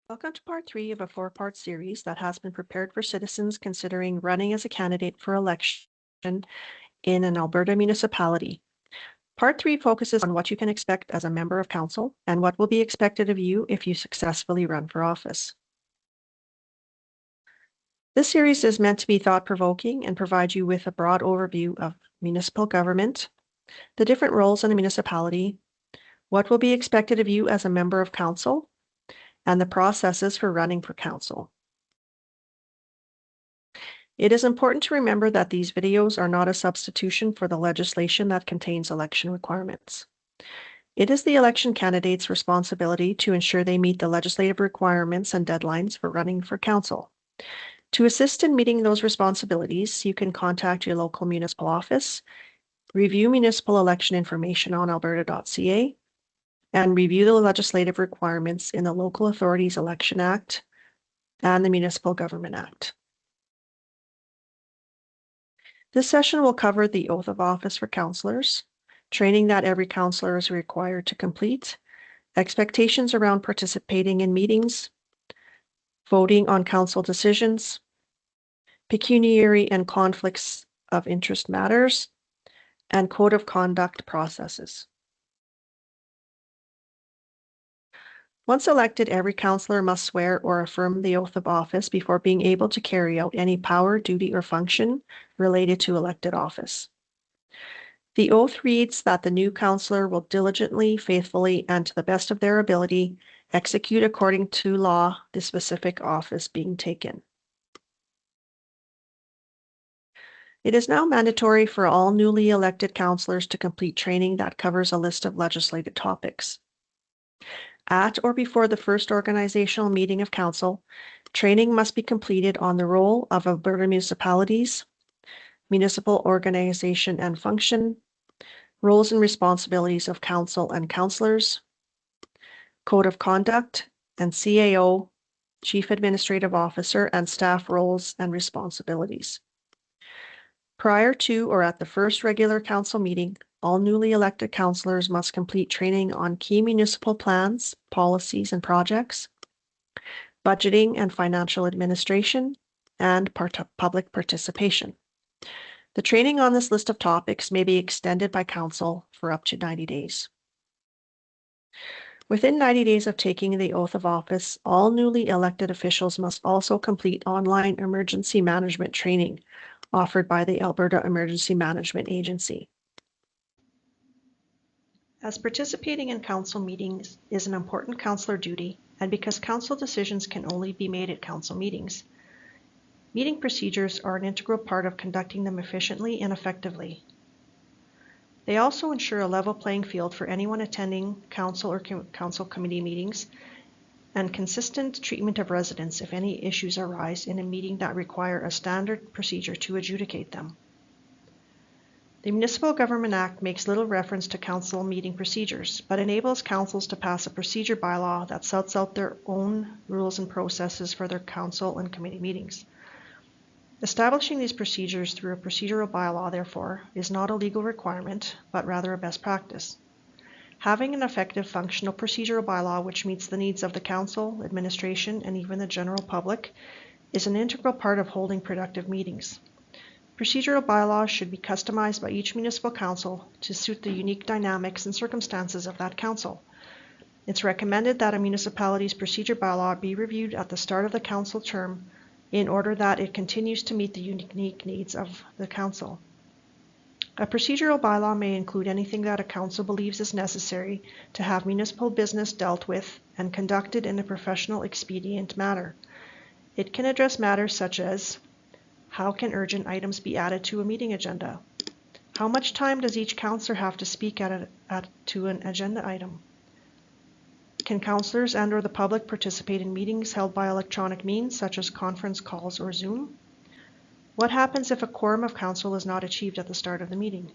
Welcome to part 3 of a 4-part series that has been prepared for citizens considering running as a candidate for election in an Alberta municipality. Part 3 focuses on what you can expect as a member of council and what will be expected of you if you successfully run for office. This series is meant to be thought-provoking and provide you with a broad overview of municipal government, the different roles in a municipality, what will be expected of you as a member of council, and the processes for running for council. It is important to remember that these videos are not a substitution for the legislation that contains election requirements. It is the election candidate's responsibility to ensure they meet the legislative requirements and deadlines for running for council. To assist in meeting those responsibilities, you can contact your local municipal office, review municipal election information on alberta.ca, and review the legislative requirements in the Local Authorities Election Act and the Municipal Government Act. This session will cover the oath of office for councillors, training that every councillor is required to complete, expectations around participating in meetings, voting on council decisions, pecuniary and conflicts of interest matters, and code of conduct processes. Once elected, every councillor must swear or affirm the oath of office before being able to carry out any power, duty, or function related to elected office. The oath reads that the new councillor will diligently, faithfully, and to the best of their ability execute according to law the specific office being taken. It is now mandatory for all newly elected councillors to complete training that covers a list of legislative topics. At or before the first organizational meeting of council, training must be completed on the role of Alberta municipalities, municipal organization and function, roles and responsibilities of council and councillors, code of conduct, and CAO, Chief Administrative Officer, and staff roles and responsibilities. Prior to or at the first regular council meeting, all newly elected councillors must complete training on key municipal plans, policies, and projects, budgeting and financial administration, and public participation. The training on this list of topics may be extended by council for up to 90 days. Within 90 days of taking the oath of office, all newly elected officials must also complete online emergency management training offered by the Alberta Emergency Management Agency. As participating in council meetings is an important councillor duty, and because council decisions can only be made at council meetings, meeting procedures are an integral part of conducting them efficiently and effectively. They also ensure a level playing field for anyone attending council or council committee meetings and consistent treatment of residents if any issues arise in a meeting that require a standard procedure to adjudicate them. The Municipal Government Act makes little reference to council meeting procedures, but enables councils to pass a procedure bylaw that sets out their own rules and processes for their council and committee meetings. Establishing these procedures through a procedural bylaw, therefore, is not a legal requirement, but rather a best practice. Having an effective functional procedural bylaw which meets the needs of the council, administration, and even the general public is an integral part of holding productive meetings. Procedural bylaws should be customized by each municipal council to suit the unique dynamics and circumstances of that council. It's recommended that a municipality's procedure bylaw be reviewed at the start of the council term in order that it continues to meet the unique needs of the council. A procedural bylaw may include anything that a council believes is necessary to have municipal business dealt with and conducted in a professional, expedient manner. It can address matters such as: how can urgent items be added to a meeting agenda? How much time does each councillor have to speak to an agenda item? Can councillors and/or the public participate in meetings held by electronic means, such as conference calls or Zoom? What happens if a quorum of council is not achieved at the start of the meeting?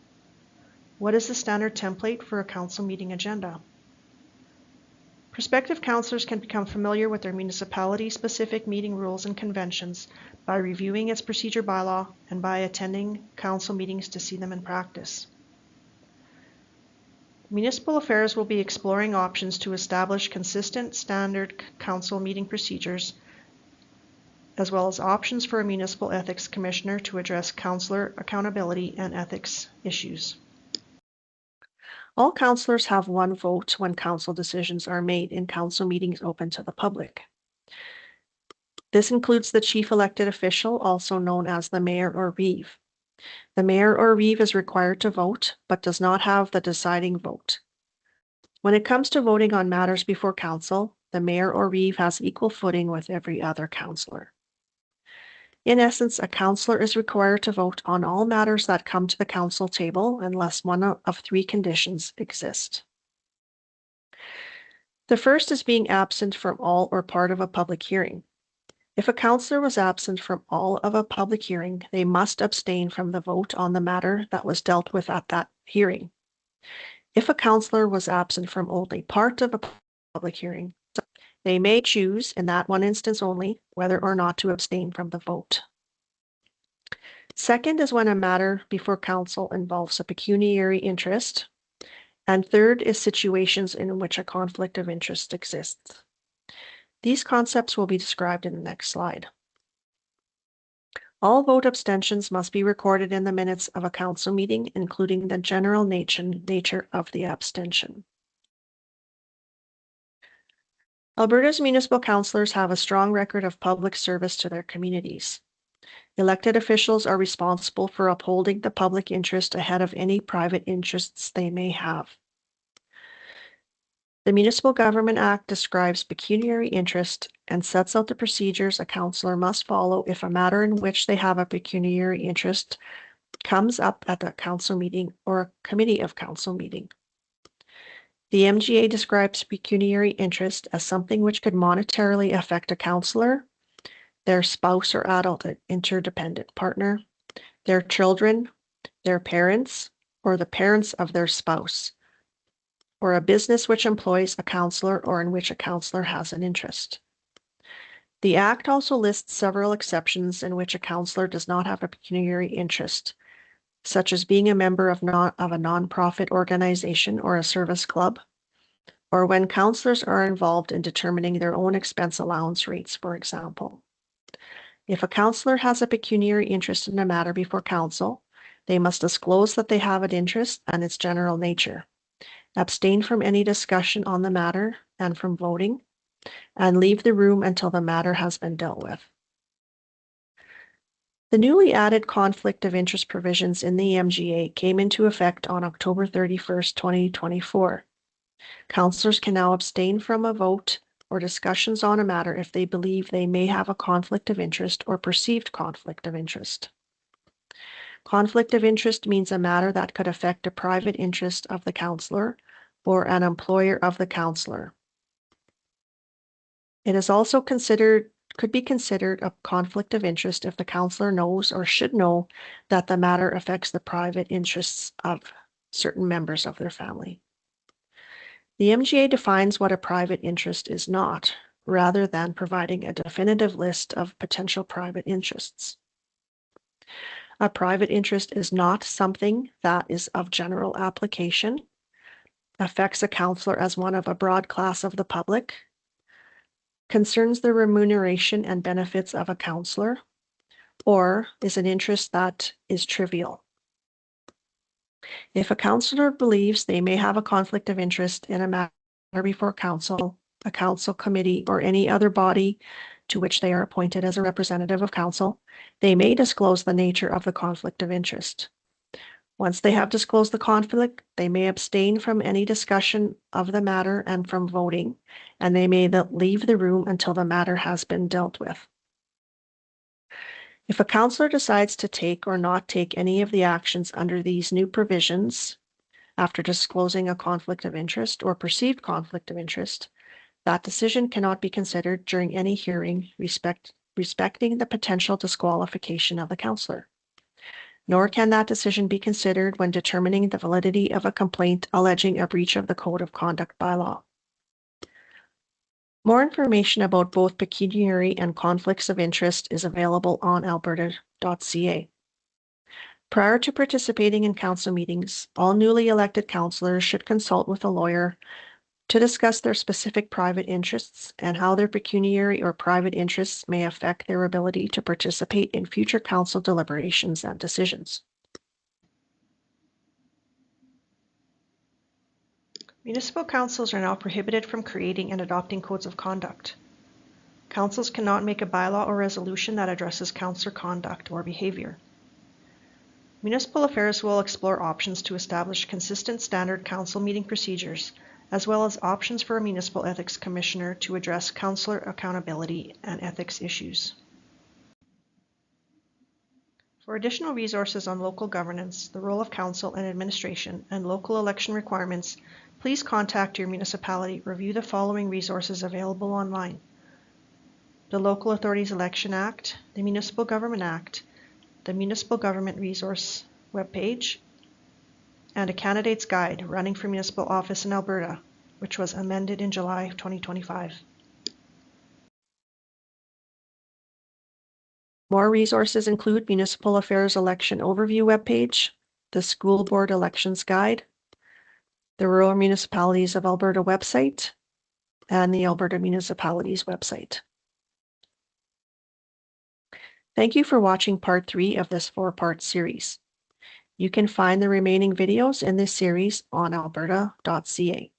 What is the standard template for a council meeting agenda? Prospective councillors can become familiar with their municipality-specific meeting rules and conventions by reviewing its procedure bylaw and by attending council meetings to see them in practice. Municipal Affairs will be exploring options to establish consistent standard council meeting procedures, as well as options for a municipal ethics commissioner to address councillor accountability and ethics issues. All councillors have one vote when council decisions are made in council meetings open to the public. This includes the chief elected official, also known as the mayor or reeve. The mayor or reeve is required to vote, but does not have the deciding vote. When it comes to voting on matters before council, the mayor or reeve has equal footing with every other councillor. In essence, a councillor is required to vote on all matters that come to the council table unless one of three conditions exist. The first is being absent from all or part of a public hearing. If a councillor was absent from all of a public hearing, they must abstain from the vote on the matter that was dealt with at that hearing. If a councillor was absent from only part of a public hearing, they may choose, in that one instance only, whether or not to abstain from the vote. Second is when a matter before council involves a pecuniary interest. And third is situations in which a conflict of interest exists. These concepts will be described in the next slide. All vote abstentions must be recorded in the minutes of a council meeting, including the general nature of the abstention. Alberta's municipal councillors have a strong record of public service to their communities. Elected officials are responsible for upholding the public interest ahead of any private interests they may have. The Municipal Government Act describes pecuniary interest and sets out the procedures a councillor must follow if a matter in which they have a pecuniary interest comes up at a council meeting or a committee of council meeting. The MGA describes pecuniary interest as something which could monetarily affect a councillor, their spouse or adult interdependent partner, their children, their parents, or the parents of their spouse, or a business which employs a councillor or in which a councillor has an interest. The Act also lists several exceptions in which a councillor does not have a pecuniary interest, such as being a member of a non-profit organization or a service club, or when councillors are involved in determining their own expense allowance rates, for example. If a councillor has a pecuniary interest in a matter before council, they must disclose that they have an interest and its general nature, abstain from any discussion on the matter and from voting, and leave the room until the matter has been dealt with. The newly added conflict of interest provisions in the MGA came into effect on October 31st, 2024. Councillors can now abstain from a vote or discussions on a matter if they believe they may have a conflict of interest or perceived conflict of interest. Conflict of interest means a matter that could affect a private interest of the councillor or an employer of the councillor. It is also could be considered a conflict of interest if the councillor knows or should know that the matter affects the private interests of certain members of their family. The MGA defines what a private interest is not, rather than providing a definitive list of potential private interests. A private interest is not something that is of general application, affects a councillor as one of a broad class of the public, concerns the remuneration and benefits of a councillor, or is an interest that is trivial. If a councillor believes they may have a conflict of interest in a matter before council, a council committee, or any other body to which they are appointed as a representative of council, they may disclose the nature of the conflict of interest. Once they have disclosed the conflict, they may abstain from any discussion of the matter and from voting, and they may leave the room until the matter has been dealt with. If a councillor decides to take or not take any of the actions under these new provisions after disclosing a conflict of interest or perceived conflict of interest, that decision cannot be considered during any hearing respecting the potential disqualification of the councillor. Nor can that decision be considered when determining the validity of a complaint alleging a breach of the Code of Conduct bylaw. More information about both pecuniary and conflicts of interest is available on alberta.ca. Prior to participating in council meetings, all newly elected councillors should consult with a lawyer to discuss their specific private interests and how their pecuniary or private interests may affect their ability to participate in future council deliberations and decisions. Municipal councils are now prohibited from creating and adopting codes of conduct. Councils cannot make a bylaw or resolution that addresses councillor conduct or behavior. Municipal Affairs will explore options to establish consistent standard council meeting procedures, as well as options for a municipal ethics commissioner to address councillor accountability and ethics issues. For additional resources on local governance, the role of council and administration, and local election requirements, please contact your municipality. Review the following resources available online: the Local Authorities Election Act, the Municipal Government Act, the Municipal Government Resource webpage, and a Candidate's Guide running for municipal office in Alberta, which was amended in July 2025. More resources include Municipal Affairs Election Overview webpage, the School Board Elections Guide, the Rural Municipalities of Alberta website, and the Alberta Municipalities website. Thank you for watching part 3 of this 4-part series. You can find the remaining videos in this series on alberta.ca.